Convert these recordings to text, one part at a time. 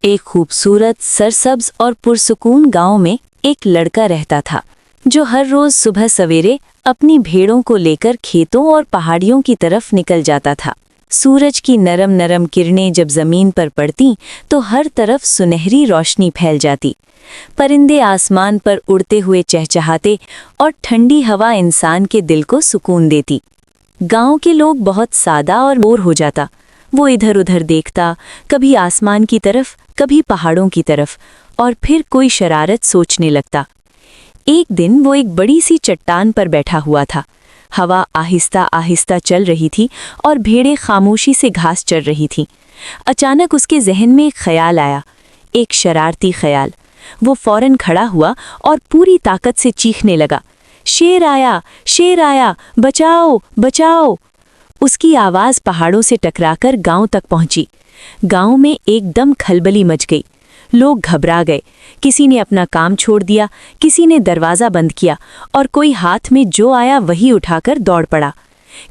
एक खूबसूरत सरसब्ज और पुरसुकून गांव में एक लड़का रहता था जो हर रोज सुबह सवेरे अपनी भेड़ों को लेकर खेतों और पहाड़ियों की तरफ निकल जाता था। सूरज की नरम नरम किरणें जब जमीन पर पड़ती तो हर तरफ सुनहरी रोशनी फैल जाती। परिंदे आसमान पर उड़ते हुए चहचहाते और ठंडी हवा इंसान के दिल को सुकून देती। गांव के लोग बहुत सादा और बोर हो जाता। वो इधर उधर देखता, कभी आसमान की तरफ, कभी पहाड़ों की तरफ, और फिर कोई शरारत सोचने लगता। एक दिन वो एक बड़ी सी चट्टान पर बैठा हुआ था। हवा आहिस्ता आहिस्ता चल रही थी और भेड़ें खामोशी से घास चर रही थीं। अचानक उसके जहन में एक ख्याल आया, एक शरारती ख्याल। वो फौरन खड़ा हुआ और पूरी ताकत से चीखने लगा, शेर आया, शेर आया, बचाओ, बचाओ। उसकी आवाज़ पहाड़ों से टकराकर गांव तक पहुंची। गांव में एकदम खलबली मच गई। लोग घबरा गए। किसी ने अपना काम छोड़ दिया, किसी ने दरवाज़ा बंद किया और कोई हाथ में जो आया वही उठाकर दौड़ पड़ा।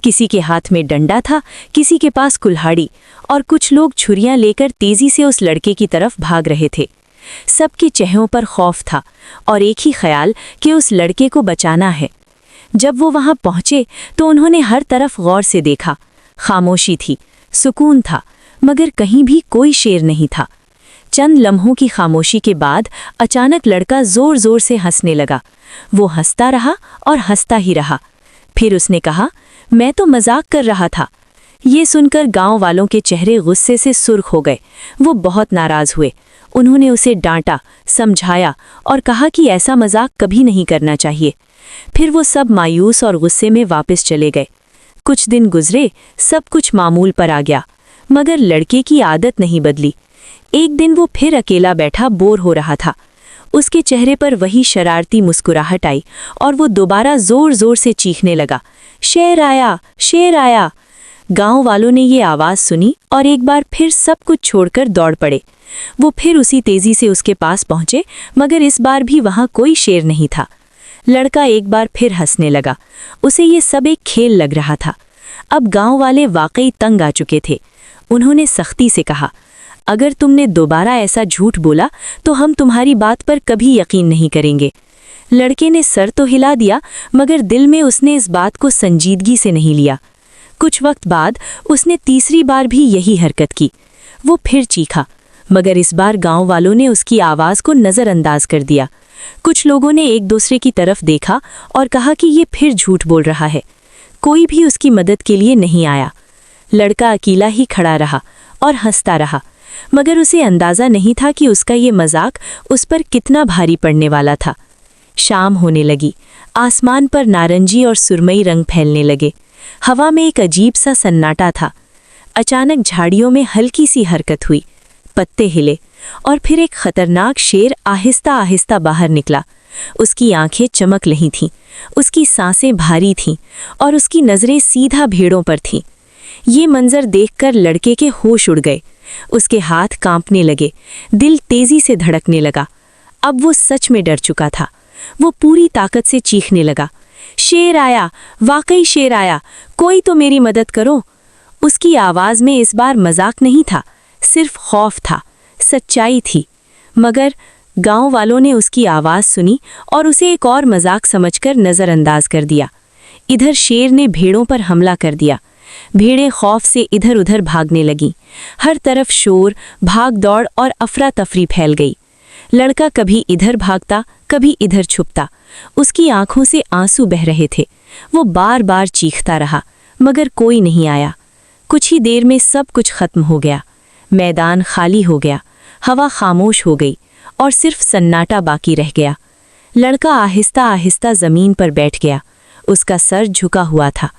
किसी के हाथ में डंडा था, किसी के पास कुल्हाड़ी, और कुछ लोग छुरियां लेकर तेजी से उस लड़के की तरफ भाग रहे थे। सबके चेहरों पर खौफ था और एक ही ख्याल कि उस लड़के को बचाना है। जब वो वहां पहुंचे तो उन्होंने हर तरफ गौर से देखा। खामोशी थी, सुकून था, मगर कहीं भी कोई शेर नहीं था। चंद लम्हों की खामोशी के बाद अचानक लड़का जोर जोर से हंसने लगा। वो हंसता रहा और हंसता ही रहा। फिर उसने कहा, मैं तो मजाक कर रहा था। ये सुनकर गांव वालों के चेहरे गुस्से से सुर्ख हो गए। वो बहुत नाराज हुए। उन्होंने उसे डांटा, समझाया और कहा कि ऐसा मजाक कभी नहीं करना चाहिए। फिर वो सब मायूस और गुस्से में वापस चले गए। कुछ दिन गुजरे, सब कुछ मामूल पर आ गया, मगर लड़के की आदत नहीं बदली। एक दिन वो फिर अकेला बैठा बोर हो रहा था। उसके चेहरे पर वही शरारती मुस्कुराहट आई और वो दोबारा जोर जोर से चीखने लगा, शेर आया, शेर आया। गांव वालों ने ये आवाज़ सुनी और एक बार फिर सब कुछ छोड़कर दौड़ पड़े। वो फिर उसी तेजी से उसके पास पहुंचे, मगर इस बार भी वहां कोई शेर नहीं था। लड़का एक बार फिर हंसने लगा। उसे ये सब एक खेल लग रहा था। अब गांव वाले वाकई तंग आ चुके थे। उन्होंने सख्ती से कहा, अगर तुमने दोबारा ऐसा झूठ बोला तो हम तुम्हारी बात पर कभी यकीन नहीं करेंगे। लड़के ने सर तो हिला दिया, मगर दिल में उसने इस बात को संजीदगी से नहीं लिया। कुछ वक्त बाद उसने तीसरी बार भी यही हरकत की। वो फिर चीखा, मगर इस बार गांव वालों ने उसकी आवाज़ को नज़रअंदाज कर दिया। कुछ लोगों ने एक दूसरे की तरफ देखा और कहा कि ये फिर झूठ बोल रहा है। कोई भी उसकी मदद के लिए नहीं आया। लड़का अकेला ही खड़ा रहा और हंसता रहा, मगर उसे अंदाज़ा नहीं था कि उसका ये मजाक उस पर कितना भारी पड़ने वाला था। शाम होने लगी। आसमान पर नारंगी और सुरमई रंग फैलने लगे। हवा में एक अजीब सा सन्नाटा था। अचानक झाड़ियों में हल्की सी हरकत हुई। पत्ते हिले और फिर एक खतरनाक शेर आहिस्ता आहिस्ता बाहर निकला। उसकी आंखें चमक रही थीं, उसकी सांसें भारी थीं और उसकी नज़रें सीधा भेड़ों पर थीं। ये मंजर देखकर लड़के के होश उड़ गए। उसके हाथ कांपने लगे, दिल तेजी से धड़कने लगा। अब वो सच में डर चुका था। वो पूरी ताकत से चीखने लगा, शेर आया, वाकई शेर आया, कोई तो मेरी मदद करो। उसकी आवाज़ में इस बार मजाक नहीं था, सिर्फ खौफ था, सच्चाई थी। मगर गांव वालों ने उसकी आवाज़ सुनी और उसे एक और मजाक समझकर नज़रअंदाज कर दिया। इधर शेर ने भेड़ों पर हमला कर दिया। भेड़ें खौफ से इधर उधर भागने लगीं। हर तरफ शोर, भाग दौड़ और अफरा तफरी फैल गई। लड़का कभी इधर भागता, कभी इधर छुपता। उसकी आंखों से आंसू बह रहे थे। वो बार बार चीखता रहा, मगर कोई नहीं आया। कुछ ही देर में सब कुछ खत्म हो गया। मैदान खाली हो गया, हवा खामोश हो गई और सिर्फ सन्नाटा बाकी रह गया। लड़का आहिस्ता आहिस्ता ज़मीन पर बैठ गया। उसका सर झुका हुआ था,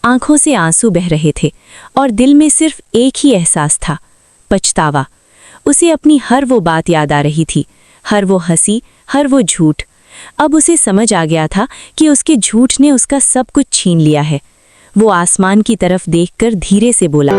आंखों से आंसू बह रहे थे और दिल में सिर्फ एक ही एहसास था, पछतावा। उसे अपनी हर वो बात याद आ रही थी, हर वो हंसी, हर वो झूठ। अब उसे समझ आ गया था कि उसके झूठ ने उसका सब कुछ छीन लिया है। वो आसमान की तरफ देखकर धीरे से बोला,